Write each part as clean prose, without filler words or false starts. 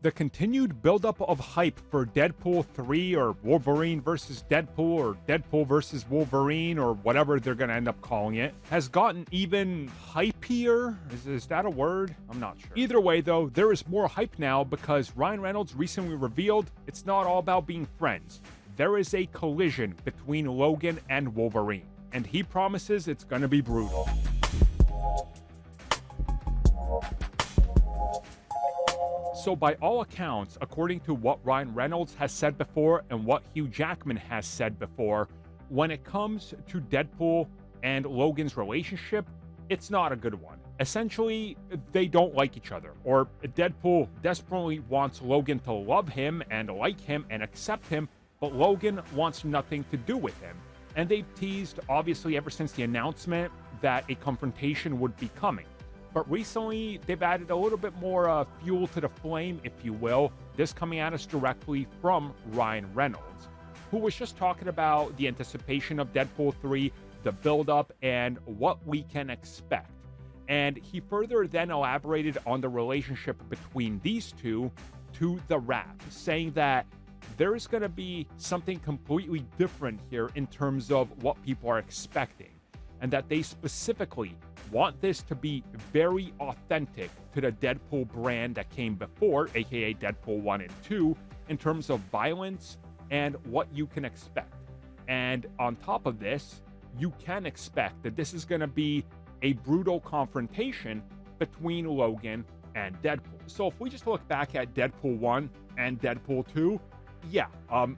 The continued buildup of hype for Deadpool 3 or Wolverine versus Deadpool or Deadpool versus Wolverine or whatever they're going to end up calling it has gotten even hypier. Is that a word? I'm not sure. Either way, though, there is more hype now because Ryan Reynolds recently revealed it's not all about being friends. There is a collision between Logan and Wolverine, and he promises it's going to be brutal. So by all accounts, according to what Ryan Reynolds has said before and what Hugh Jackman has said before, when it comes to Deadpool and Logan's relationship, it's not a good one. Essentially, they don't like each other, or Deadpool desperately wants Logan to love him and like him and accept him, but Logan wants nothing to do with him. And they've teased, obviously, ever since the announcement that a confrontation would be coming. But recently, they've added a little bit more fuel to the flame, if you will, this coming at us directly from Ryan Reynolds, who was just talking about the anticipation of Deadpool 3, the build-up, and what we can expect. And he further then elaborated on the relationship between these two to the wrap, saying that there is going to be something completely different here in terms of what people are expecting, and that they specifically want this to be very authentic to the Deadpool brand that came before, aka Deadpool 1 and 2, in terms of violence and what you can expect. And on top of this, you can expect that this is going to be a brutal confrontation between Logan and Deadpool. So if we just look back at Deadpool 1 and Deadpool 2, yeah,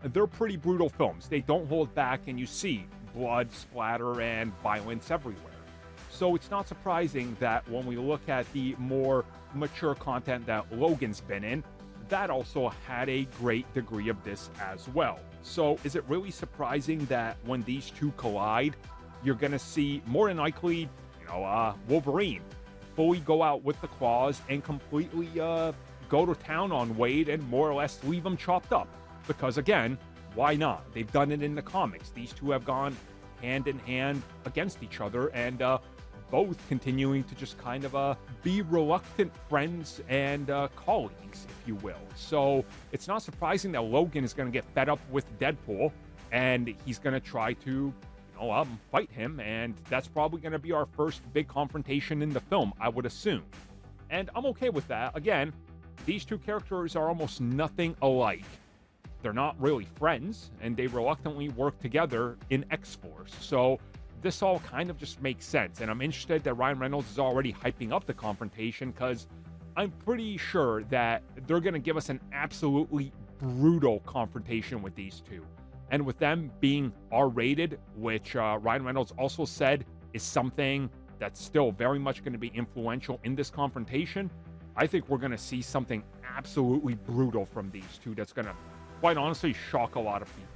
they're pretty brutal films. They don't hold back, and you see blood, splatter, and violence everywhere. So it's not surprising that when we look at the more mature content that Logan's been in, that also had a great degree of this as well. So is it really surprising that when these two collide, you're going to see more than likely, Wolverine fully go out with the claws and completely go to town on Wade and more or less leave him chopped up? Because again, why not? They've done it in the comics. These two have gone hand in hand against each other, and both continuing to just kind of be reluctant friends and colleagues, if you will. So it's not surprising that Logan is going to get fed up with Deadpool, and he's going to try to, fight him, and that's probably going to be our first big confrontation in the film, I would assume. And I'm okay with that. Again, these two characters are almost nothing alike. They're not really friends, and they reluctantly work together in X-Force. So this all kind of just makes sense, and I'm interested that Ryan Reynolds is already hyping up the confrontation, because I'm pretty sure that they're going to give us an absolutely brutal confrontation with these two. And with them being R-rated, which Ryan Reynolds also said is something that's still very much going to be influential in this confrontation, I think we're going to see something absolutely brutal from these two that's going to, quite honestly, shock a lot of people.